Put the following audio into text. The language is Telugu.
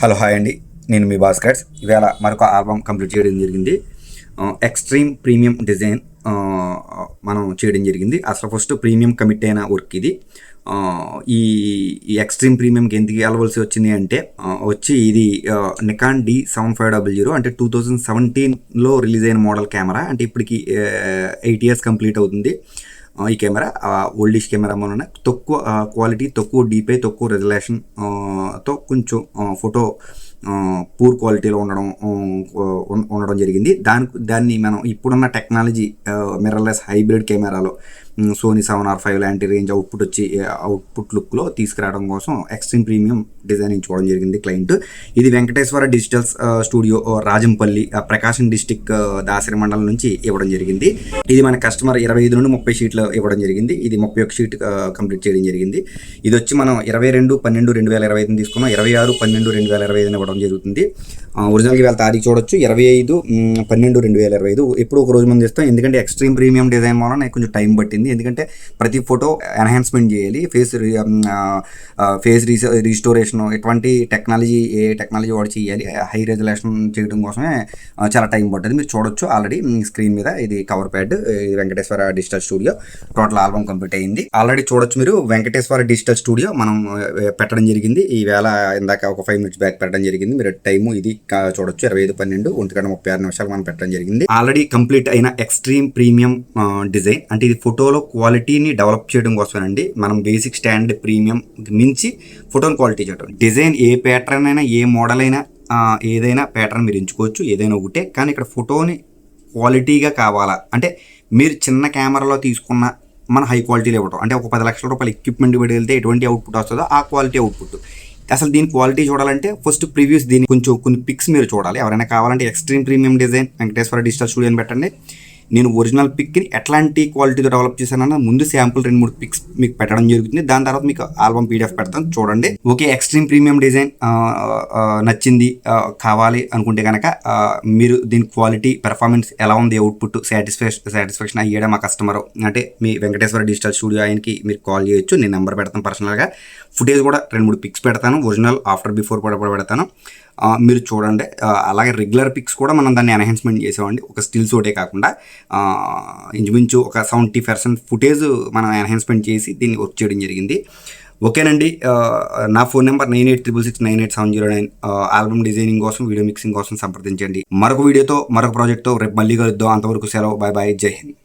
హలో హాయ్ అండి, నేను మీ భాస్కర్స్. ఇవాళ మరొక ఆల్బమ్ కంప్లీట్ చేయడం జరిగింది. ఎక్స్ట్రీమ్ ప్రీమియం డిజైన్ మనం చేయడం జరిగింది. అసలు ఫస్ట్ ప్రీమియం కమిట్ అయిన వర్క్ ఇది. ఈ ఈ ఎక్స్ట్రీమ్ ప్రీమియంకి ఎందుకు వెళ్ళవలసి వచ్చింది అంటే వచ్చి ఇది నికాన్ D7500 అంటే 2017లో రిలీజ్ అయిన మోడల్ కెమెరా. అంటే ఇప్పటికి 8 years కంప్లీట్ అవుతుంది. ఈ కెమెరా ఓల్డిష్ కెమెరా వలన తక్కువ క్వాలిటీ, తక్కువ డీపై, తక్కువ రెజల్యూషన్తో కొంచెం ఫోటో పూర్ క్వాలిటీలో ఉండడం జరిగింది. దాన్ని మనం ఇప్పుడున్న టెక్నాలజీ మిర్రర్లెస్ హైబ్రిడ్ కెమెరాలో సోనీ 7R5 లాంటి రేంజ్ అవుట్పుట్ లుక్లో తీసుకురావడం కోసం ఎక్స్ట్రీమ్ ప్రీమియం డిజైన్ ఎంచుకోవడం జరిగింది క్లయింట్. ఇది వెంకటేశ్వర డిజిటల్ స్టూడియో రాజంపల్లి, ప్రకాశం డిస్టిక్ దాసరి మండలం నుంచి ఇవ్వడం జరిగింది. ఇది మన కస్టమర్ 25 నుండి 30 షీట్లు ఇవ్వడం జరిగింది. ఇది 31 షీట్ కంప్లీట్ చేయడం జరిగింది. ఇది వచ్చి మనం 22/12/2025 తీసుకున్నాం. 26/12/2025 ఇవ్వడం జరుగుతుంది. ఒరిజినల్కి వాళ్ళ తారీఖు చూడొచ్చు, 25/12/2025. ఎప్పుడు ఒక రోజు ముందు ఇస్తాం, ఎందుకంటే ఎక్స్ట్రీమ్ ప్రీమియం డిజైన్ వల్ల నాకు కొంచెం టైం పట్టింది. ఎందుకంటే ప్రతి ఫోటో ఎన్హాన్స్మెంట్ చేయాలి, ఫేస్ రీస్టోరేషన్, ఎటువంటి ఏ టెక్నాలజీ వాడి చేయాలి, హై రెజల్యూషన్ చేయడం కోసమే చాలా టైం పడుతుంది. మీరు చూడొచ్చు ఆల్రెడీ స్క్రీన్ మీద ఇది cover pad, Venkateswara digital studio. Total album complete అయింది. ఆల్రెడీ చూడొచ్చు మీరు వెంకటేశ్వర డిజిటల్ స్టూడియో మనం పెట్టడం జరిగింది. ఈ వేళ ఇందాక ఒక 5 minutes బ్యాక్ పెట్టడం జరిగింది. మీరు టైము ఇది చూడొచ్చు, 25/12 మనం పెట్టడం జరిగింది. ఆల్రెడీ కంప్లీట్ అయిన ఎక్స్ట్రీమ్ ప్రీమియం డిజైన్. అంటే ఇది ఫోటోలో క్వాలిటీని డెవలప్ చేయడం కోసమేనండి. మనం బేసిక్ స్టాండర్డ్ ప్రీమియం మించి ఫోటోని క్వాలిటీ చేయడం. డిజైన్ ఏ ప్యాటర్న్ అయినా, ఏ మోడల్ అయినా, ఏదైనా ప్యాటర్న్ మీరు ఎంచుకోవచ్చు, ఏదైనా ఒకటే. కానీ ఇక్కడ ఫోటోని క్వాలిటీగా కావాలా అంటే మీరు చిన్న కెమెరాలో తీసుకున్న మన హై క్వాలిటీలో ఇవ్వడం. అంటే ఒక 10 లక్షల రూపాయల ఎక్విప్మెంట్ పెట్టి వెళ్తే ఎటువంటి అవుట్పుట్ వస్తుందో ఆ క్వాలిటీ అవుట్పుట్. అసలు దీని క్వాలిటీ చూడాలంటే ఫస్ట్ ప్రివ్యూస్, దీని కొన్ని పిక్స్ మీరు చూడాలి. ఎవరైనా కావాలంటే extreme premium design Venkateswara digital studio పెట్టండి. నేను ఒరిజినల్ పిక్ని ఎట్లాంటి క్వాలిటీతో డెవలప్ చేశానన్న ముందు శాంపుల్ 2-3 పిక్స్ మీకు పెట్టడం జరుగుతుంది. దాని తర్వాత మీకు ఆల్బమ్ PDF పెడతాను, చూడండి. ఓకే, ఎక్స్ట్రీమ్ ప్రీమియం డిజైన్ నచ్చింది, కావాలి అనుకుంటే కనుక మీరు దీని క్వాలిటీ, పెర్ఫార్మెన్స్ ఎలా ఉంది, అవుట్పుట్ సాటిస్ఫాక్షన్ అయ్యాడా మా కస్టమర్ అంటే మీ వెంకటేశ్వర డిజిటల్ స్టూడియో ఆయనకి మీరు కాల్ చేయొచ్చు. నేను నెంబర్ పెడతాను పర్సనల్గా. ఫుటేజ్ కూడా 2-3 పిక్స్ పెడతాను, ఒరిజినల్ ఆఫ్టర్ బిఫోర్ కూడా పెడతాను. మీరు చూడండి. అలాగే రెగ్యులర్ పిక్స్ కూడా మనం దాన్ని ఎన్హాన్స్మెంట్ చేసామండి. ఒక స్టిల్స్ ఒకటే కాకుండా ఇంచుమించు ఒక 70% ఫుటేజ్ మనం ఎన్హాన్స్మెంట్ చేసి దీన్ని వర్క్ చేయడం జరిగింది. ఓకేనండి. నా ఫోన్ నెంబర్ 9866698709. ఆల్బమ్ డిజైనింగ్ కోసం, వీడియో మిక్సింగ్ కోసం సంప్రదించండి. మరొక వీడియోతో, మరొక ప్రాజెక్ట్తో రేపు మళ్ళీ కలుద్దాం. అంతవరకు సెలవు. Bye bye. జై హింద్.